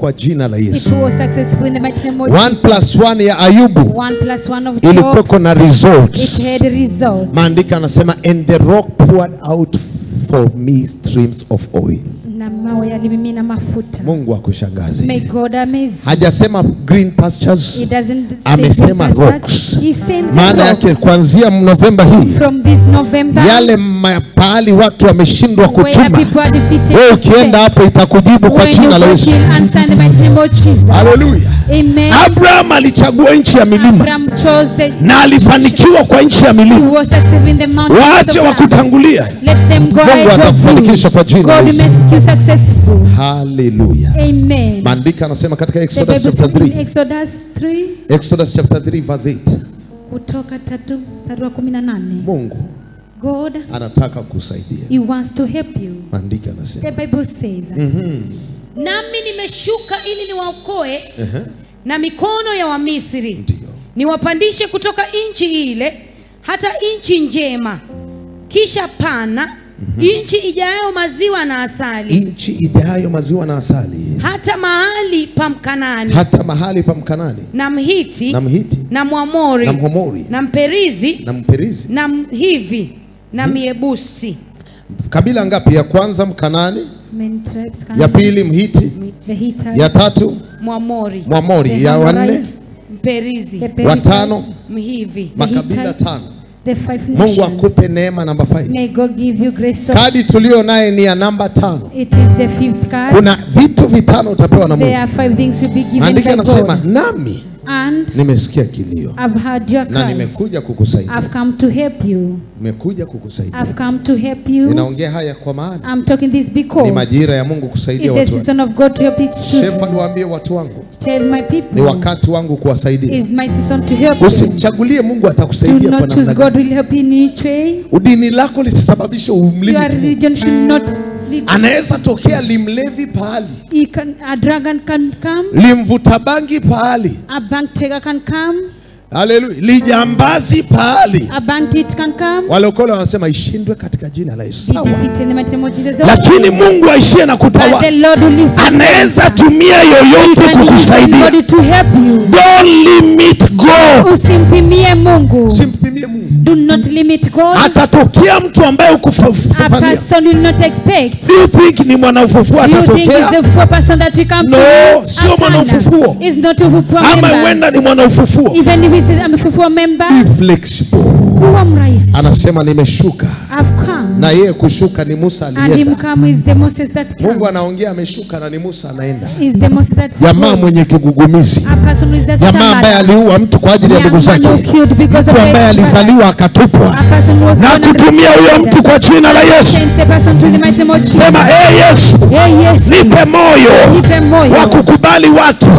kwa jina la Yesu. It was successful in the mighty name of 1+1 ya Ayubu 1+1 of Job. ilikuwa na results. It had a result. Maandiko anasema and the rock poured out for me streams of oil. Na mawe yalimimina mafuta. Mungu akushangaze. May God amaze. Hajasema green pastures. It doesn't say amesema rocks. He said maana yake kuanzia Novemba hii, from this November, yale pahali watu wameshindwa kutuma, wewe ukienda hapo itakujibu kwa jina la Yesu. Hallelujah. Amen. Abraham alichagua nchi ya milima na alifanikiwa kwa nchi ya milima. Waache wakutangulia. Mungu atakufanikisha kwa jina la Yesu. Hallelujah. Amen. Maandiko anasema katika Exodus chapter 3. Exodus chapter 3 verse 8. Kutoka 3 mstari wa 18. Mungu God anataka kukusaidia. He wants to help you. Maandiko anasema. The Bible says. Nami nimeshuka ili niwaokoe na mikono ya Wamisri. Ndio. Niwapandishe kutoka nchi ile hata nchi njema. Kisha pana nchi ijayo maziwa na asali. Nchi ijayo maziwa na asali. Hata mahali pa Mkanani. Hata mahali pa Mkanani. Na Mhiti. Na Mhiti. Na Mwamori. Na Mhomori. Na Mperizi. Na Mperizi. Na Mhivi. Na Miebusi. Kabila ngapi? Ya kwanza Mkanani. Tribes, ya pili Mhiti. Ya tatu Mwamori. Mwamori. Ya wanne Mperizi. Watano Mhivi. Makabila 5. The 5 nations. Mungu akupe neema namba 5. May God give you grace. Kadi tulio naye ni ya namba 5. It is the 5th card. Kuna vitu vitano utapewa na Mungu. There are 5 things to be given by God. Andika nasema nami and nimesikia kilio. I've heard your cries. Na nimekuja kukusaidia. I've come to help you. Nimekuja kukusaidia. I've come to help you. Ninaongea haya kwa maana I'm talking this because ni majira ya Mungu kusaidia watu. It is the season of God to help its children. Shepherd, waambie watu wangu. Tell my people. Ni wakati wangu kuwasaidia. It's my season to help. Usichagulie Mungu atakusaidia kwa namna gani. Do not choose God will help you in each way. Udini lako lisisababishe umlimit. Your religion should not. Anaweza tokea limlevi pahali. A dragon can come. Limvuta bangi pahali. A bank taker can come. Hallelujah. Lijambazi pahali. A bandit can come. Walokole wanasema ishindwe katika jina la Yesu. Sawa. Lakini Mungu aishie na kutawala. Anaweza tumia yoyote kukusaidia. Don't limit God. Usimpimie Mungu. Usimpimie Mungu. Do not limit God. Atatokea mtu ambaye ukufufania. A person will not expect. Do you think ni mwana ufufuo atatokea? Do you think it's a person that will come? No, sio mwana ufufuo. Is not a ufufuo member. Ama wenda ni mwana ufufuo. Even if I'm a ufufuo member. Be flexible. Kuwa mrahisi. Anasema nimeshuka. I've come. Na yeye kushuka ni Musa alienda. And him come is the Moses that comes. Mungu anaongea ameshuka na ni Musa anaenda. Is the Moses that jamaa mwenye kigugumizi. Jamaa ambaye aliua mtu kwa ajili ya ndugu zake. Mtu ambaye alizaliwa akatupwa. Na kutumia huyo mtu kwa jina la Yesu. Sema Yesu. Nipe moyo wa kukubali watu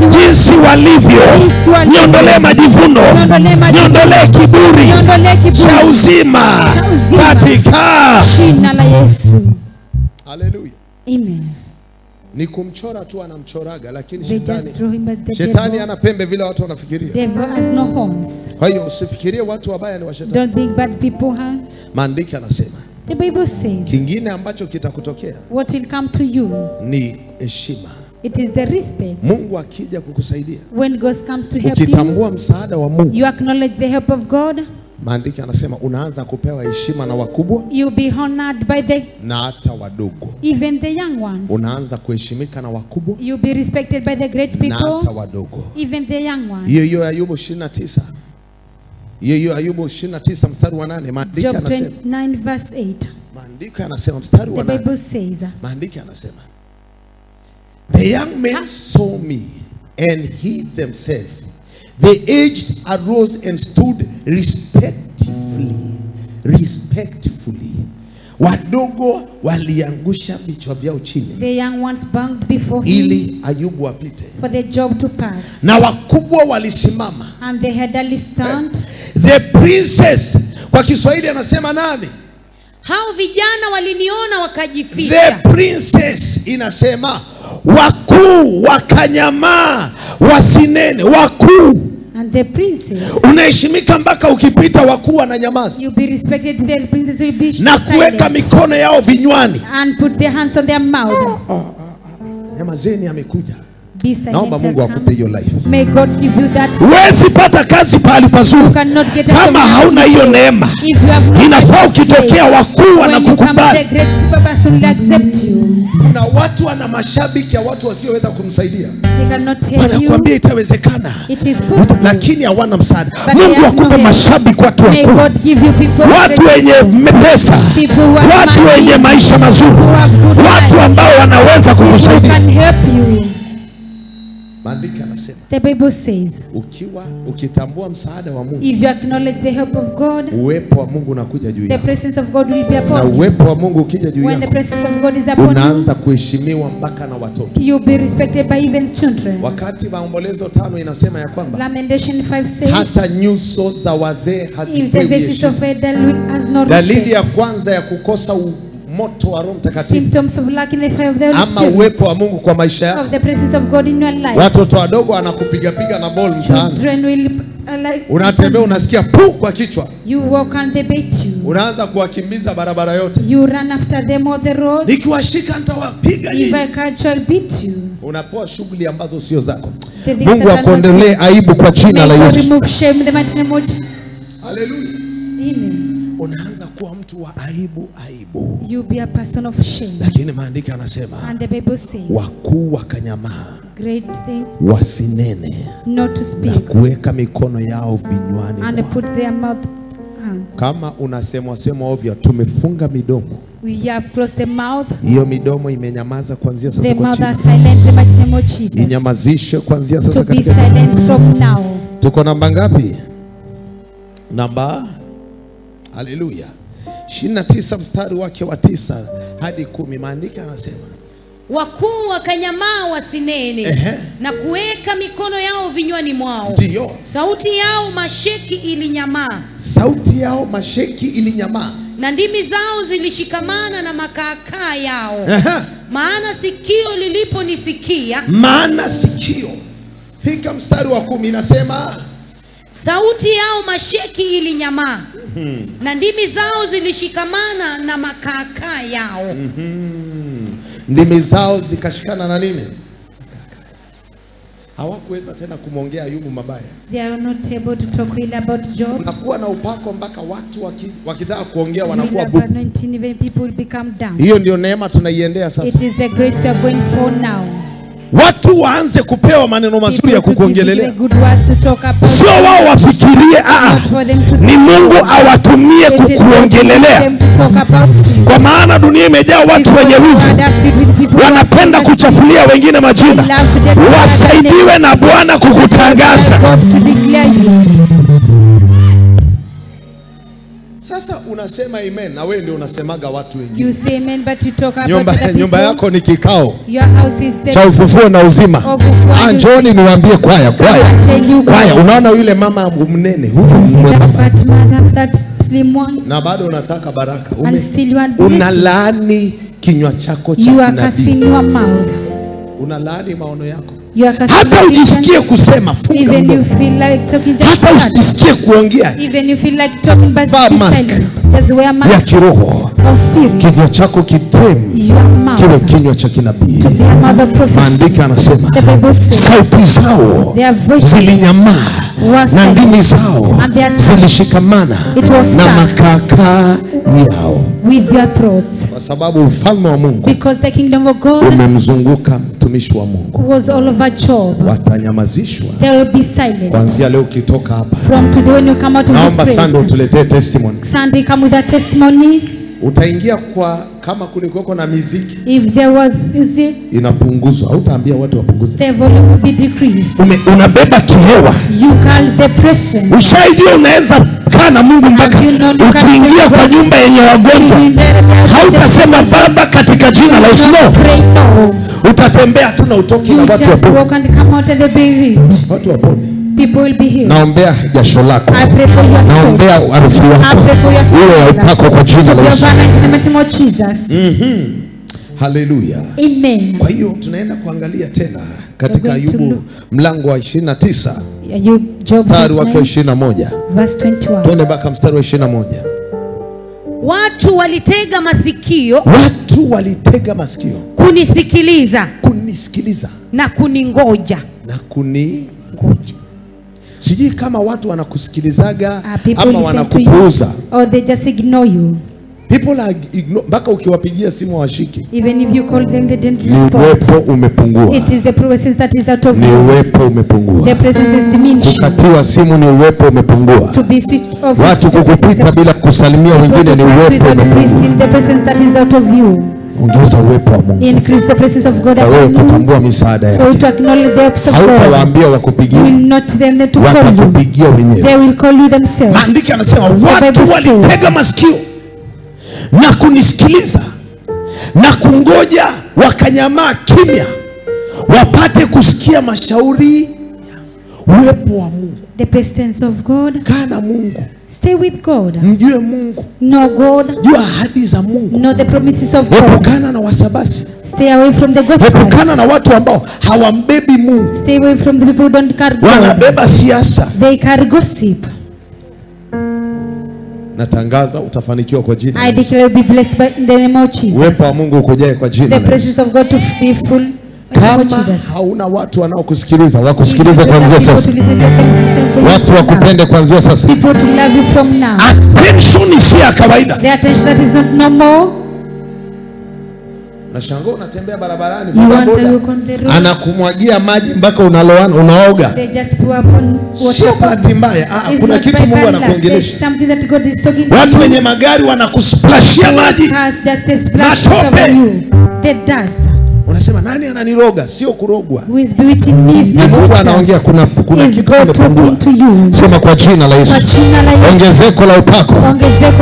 jinsi walivyo. Niondolee majivuno. Niondolee kiburi. Cha uzima katika jina la Yesu. Hallelujah. Amen. Ni kumchora tu anamchoraga, lakini shetani ana pembe vile watu wanafikiria. Devil has no horns. Kwa hiyo usifikirie watu wabaya ni wa shetani. Don't think bad people harm. Maandiko yanasema. The Bible says. Kingine ambacho kitakutokea. What will come to you? Ni heshima. It is the respect. Mungu akija kukusaidia. When God comes to help you. Ukitambua msaada wa Mungu. You acknowledge the help of God. Maandiko yanasema unaanza kupewa heshima na wakubwa. You be honored by the na hata wadogo. Even the young ones. Unaanza kuheshimika na wakubwa. You be respected by the great people. Na hata wadogo. Even the young ones. Hiyo Ayubu 29. Hiyo Ayubu 29 mstari wa 8 maandiko yanasema. Job 29 verse 8. Maandiko yanasema mstari wa 8. The Bible says. Maandiko yanasema. The young men saw me and hid themselves. The aged arose and stood respectfully. Wadogo waliangusha vichwa vyao chini. The young ones bowed before him. Ili Ayubu apite. For the Job to pass. Na wakubwa walisimama. And the elderly stand. The princess, kwa Kiswahili anasema nani? Hao vijana waliniona wakajificha. The princess inasema wakuu wakanyamaa wasinene wakuu. And the princess. Unaheshimika mpaka ukipita wakuu wananyamaza. You be respected, the princess will be na kuweka mikono yao vinywani. And put their hands on their mouth. Nyamazeni amekuja. Be silent. Naomba Mungu akupe hiyo life. May God give you that. Huwezi pata kazi pahali pazuri kama hauna hiyo neema. Inafaa ukitokea wakuu wanakukubali. Kuna watu wana mashabiki ya watu wasioweza kumsaidia. Wanakuambia itawezekana, lakini hawana msaada. Mungu akupe mashabiki watu wakuu, watu wenye pesa, watu wenye maisha mazuri, watu ambao wanaweza kukusaidia. Maandiko yanasema, the Bible says, ukitambua msaada wa Mungu, if you acknowledge the help of God, uwepo wa Mungu unakuja juu yako. The presence of God will be upon you. Na uwepo wa Mungu ukija juu yako, when the presence of God is upon you, unaanza kuheshimiwa mpaka na watoto. You'll be respected by even children. Wakati Maombolezo 5 inasema ya kwamba, Lamentation 5 says, hata nyuso za wazee hazipewi heshima. Dalili ya kwanza ya kukosa moto wa Roho Mtakatifu, symptoms of lacking the fire of the Holy ama Spirit, uwepo wa Mungu kwa maisha yako, of the presence of God in your life. Watoto wadogo anakupiga piga na ball mtaani, unatembea unasikia pu kwa kichwa, you walk and they beat you, unaanza kuwakimbiza barabara yote, you run after them on the road, nikiwashika nitawapiga. If I catch I'll beat you. Unapoa shughuli ambazo sio zako. Mungu akuondolee aibu kwa jina la Yesu. Remove shame in the mighty name of Jesus. Hallelujah. Amen. Unaanza kuwa mtu wa aibu. You be a person of shame. Lakini maandiko yanasema, and the Bible says, wakuu wakanyamaa, great thing, wasinene, not to speak, na kuweka mikono yao vinywani, and put their mouth hands. Kama unasemwa ovyo, tumefunga midomo. We have closed the mouth. Hiyo midomo imenyamaza kuanzia sasa. The mouth are silent, the mighty name of Jesus. Inyamazishe kuanzia sasa katika. To be silent from now. Tuko namba ngapi? Namba, haleluya, 29 mstari wake wa 9 hadi 10. Maandiko yanasema, wakuu wakanyamaa wasinene, na kuweka mikono yao vinywani mwao. Ndio. Sauti yao masheki ilinyamaa. Sauti yao masheki ilinyamaa. Na ndimi zao zilishikamana na makaakaa yao. Maana sikio liliponisikia. Maana sikio. Fika mstari wa 10 inasema, sauti yao masheki ilinyamaa. Na ndimi zao zilishikamana na makaakaa yao. Ndimi zao zikashikana na nini? Hawakuweza tena kumongea Ayubu mabaya. They are not able to talk ill about Job. Unakuwa na upako mpaka watu wakitaka kuongea wanakuwa bubu. Even people become dumb. Hiyo ndio neema tunaiendea sasa. It is the grace we are going for now. Watu waanze kupewa maneno mazuri ya kukuongelelea. Sio wao wafikirie, ni Mungu awatumie kukuongelelea. Kwa maana dunia imejaa watu wenye wivu, wanapenda kuchafulia wengine majina. Wasaidiwe na Bwana kukutangaza. Sasa unasema amen, na wewe ndio unasemaga watu wengine. You say amen, but you talk about the people. Nyumba yako ni kikao cha ufufuo na uzima. Njoni niwaambie kwaya. Unaona yule mama mnene huyu, na bado unataka baraka. Unalaani kinywa chako cha kinabii. Unalaani maono yako. Hata ujisikie kusema, funga mdomo. Hata ujisikie kuongea, ya kiroho. Kinywa chako kitemu kiwe kinywa cha kinabii. Maandiko yanasema, sauti zao zilinyamaa na ndimi zao zilishikamana na makaakaa yao. Kwa sababu ufalme wa Mungu umemzunguka mtumishi wa Mungu. Watanyamazishwa. Kuanzia leo ukitoka hapa. Naomba Sunday tuletee testimony. Sunday come with a testimony. Utaingia kwa kama kulikuwa na muziki. If there was music, inapunguzwa. Hautaambia watu wapunguze. The volume will be decreased. Unabeba kihewa. You carry the presence. Ushaidia unaweza kaa na Mungu mpaka ukiingia kwa nyumba yenye wagonjwa. Hautasema Baba katika jina la Yesu. Utatembea tu na utoke na watu wapone. Watu wapone. People will be healed. Naombea jasho lako. I pray for your soul. Naombea harufu yako. Iwe ya upako kwa jina la Yesu. Hallelujah. Amen. Kwa hiyo tunaenda kuangalia tena katika Ayubu mlango wa 29. Mstari wake 21. Verse 21. Twende mpaka mstari wa 21. Watu walitega masikio. Watu walitega masikio. Kunisikiliza. kunisikiliza na kuningoja. Sijui kama watu wanakusikilizaga ama wanakupuuza. Or they just ignore you. People are ignore, mpaka ukiwapigia simu washiki. Even if you call them, they didn't respond. Ni uwepo umepungua. It is the presence that is out of you. Ni uwepo umepungua. The presence is diminished. Kukatiwa simu ni uwepo umepungua. To be switched off. Watu kukupita bila kusalimia wengine ni uwepo umepungua. The presence that is out of you. Ongeza uwepo wa Mungu. Increase the presence of God upon you. Kutambua misaada yake. So to acknowledge the helps of God. Hautawaambia wakupigie. You will not them to call you. Watakupigia wenyewe. They will call you themselves. Maandiko yanasema watu walitega masikio na kunisikiliza na kungoja, wakanyamaa kimya wapate kusikia mashauri. Uwepo wa Mungu. The presence of God. Kaa na Mungu. Stay with God. Mjue Mungu. Know God. Jua ahadi za Mungu. Know the promises of God. Epukana na wasabasi. Stay away from the gospel. Epukana na watu ambao hawambebi Mungu. Stay away from the people who don't carry God. Wanabeba siasa. They carry gossip. Natangaza utafanikiwa kwa jina. I declare be blessed by the name of Jesus. Uwepo wa Mungu ukujae kwa jina. The presence of God to be full. Kama hauna watu wanaokusikiliza, wakusikilize kuanzia sasa. Watu wakupende kuanzia sasa. People to love you from now. Attention si ya kawaida. The attention that is not normal. Nashangaa unatembea barabarani, bodaboda anakumwagia maji mpaka unaloana, unaoga. They just pour upon water. Sio bahati mbaya. Kuna kitu Mungu anakuongelesha. Watu wenye magari wanakusplashia maji. Matope. The dust. Unasema nani ananiroga? Sio kurogwa. Who is bewitching me is not Mungu anaongea, kuna kitu kimepungua. Sema kwa jina la Yesu. Ongezeko la upako.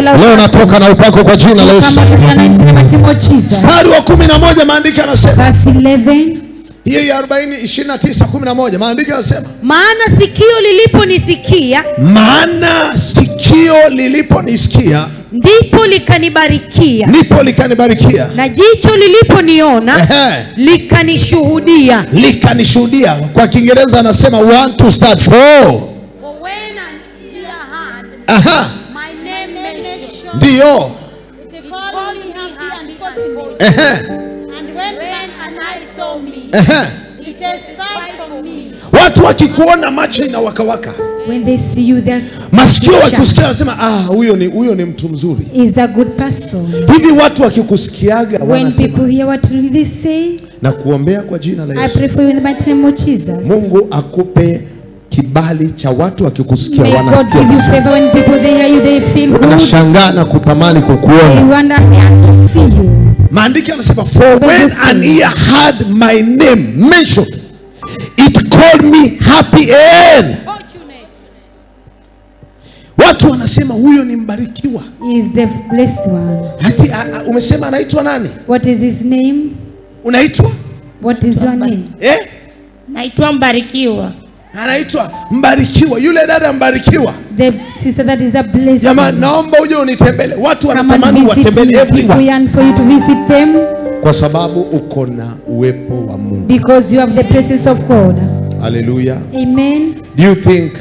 Leo natoka na upako kwa jina la Yesu. Mstari wa 11 maandiko yanasema. Verse 11. Hiyo ya 40:29-11 maandiko yanasema. Maana sikio liliponisikia ndipo likanibarikia. Na jicho liliponiona likanishuhudia. Kwa Kiingereza anasema 1 to start 4. For when an ear heard my name mentioned. Ndio. It called me happy and fortunate. And when an eye saw me, it testified for me. Watu wakikuona macho inawakawaka. When they see you, they masikio wakikusikia wanasema huyo ni mtu mzuri. Is a good person. Hivi watu wakikusikiaga wanasema. When people hear what they say. Na kuombea kwa jina la Yesu. I pray for you in the mighty name of Jesus. Mungu akupe kibali cha watu wakikusikia wanasikia. May God give you favor when people they hear you, they feel good. Wanashangaa na kutamani kukuona. They wonder to see you. Maandiko yanasema for when an ear heard my name mentioned, it called me happy and fortunate. Watu wanasema huyo ni mbarikiwa. He is the blessed one. Hati umesema anaitwa nani? What is his name? Unaitwa? What is your name? Naitwa Mbarikiwa. Anaitwa Mbarikiwa. Yule dada Mbarikiwa. The sister that is a blessed. Jamani, naomba uje unitembele. Watu wanatamani watembele everywhere. We want for you to visit them. Kwa sababu uko na uwepo wa Mungu. Because you have the presence of God. Hallelujah. Amen. Do you think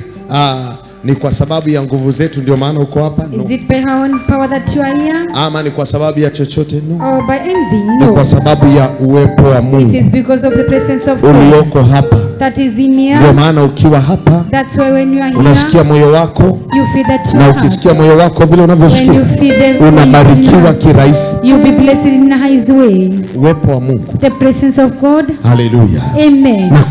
ni kwa sababu ya nguvu zetu ndio maana uko hapa? No. Is it by our own power that you are here? Ama ni kwa sababu ya chochote? No. Or by anything? No. Ni kwa sababu ya uwepo wa Mungu. It is because of the presence of God. Ulioko hapa. That is in here. Ndio maana ukiwa hapa. That's why when you are here. Unasikia moyo wako. You feel that you na ukisikia moyo wako vile unavyosikia. Unabarikiwa kirahisi. You be blessed in a his way. Uwepo wa Mungu. The presence of God. Hallelujah. Amen. Na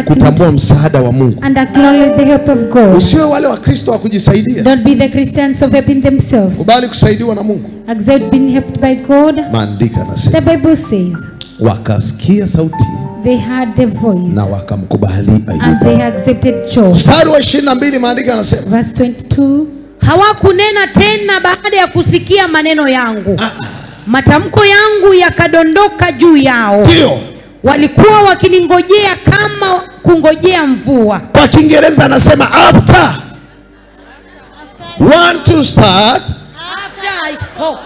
kutambua msaada wa Mungu. And acknowledge the help of God. Usiwe wale wa Kristo wa kujisaidia. Don't be the Christians of helping themselves. Kubali kusaidiwa na Mungu. Accept being helped by God. Maandiko yanasema. The Bible says. Wakasikia sauti. They heard the voice. Na wakamkubali Ayubu. And they accepted Job. Mstari wa 22 maandiko yanasema. Verse 22. Hawakunena tena baada ya kusikia maneno yangu. Matamko yangu yakadondoka juu yao. Ndio. Walikuwa wakiningojea kama kungojea mvua. Kwa Kiingereza anasema after. Want to start. After I spoke.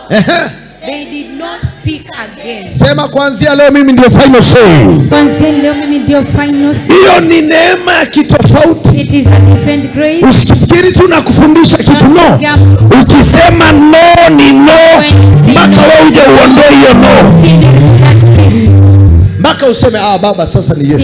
They did not speak again. Sema kuanzia leo mimi ndio final say. Kuanzia leo mimi ndio final say. Hiyo ni neema ya kitofauti. It is a different grace. Usifikiri tu na kufundisha kitu no. Ukisema no ni no. Mpaka wewe uje uondoe hiyo no. mpaka useme baba sasa ni Yesu.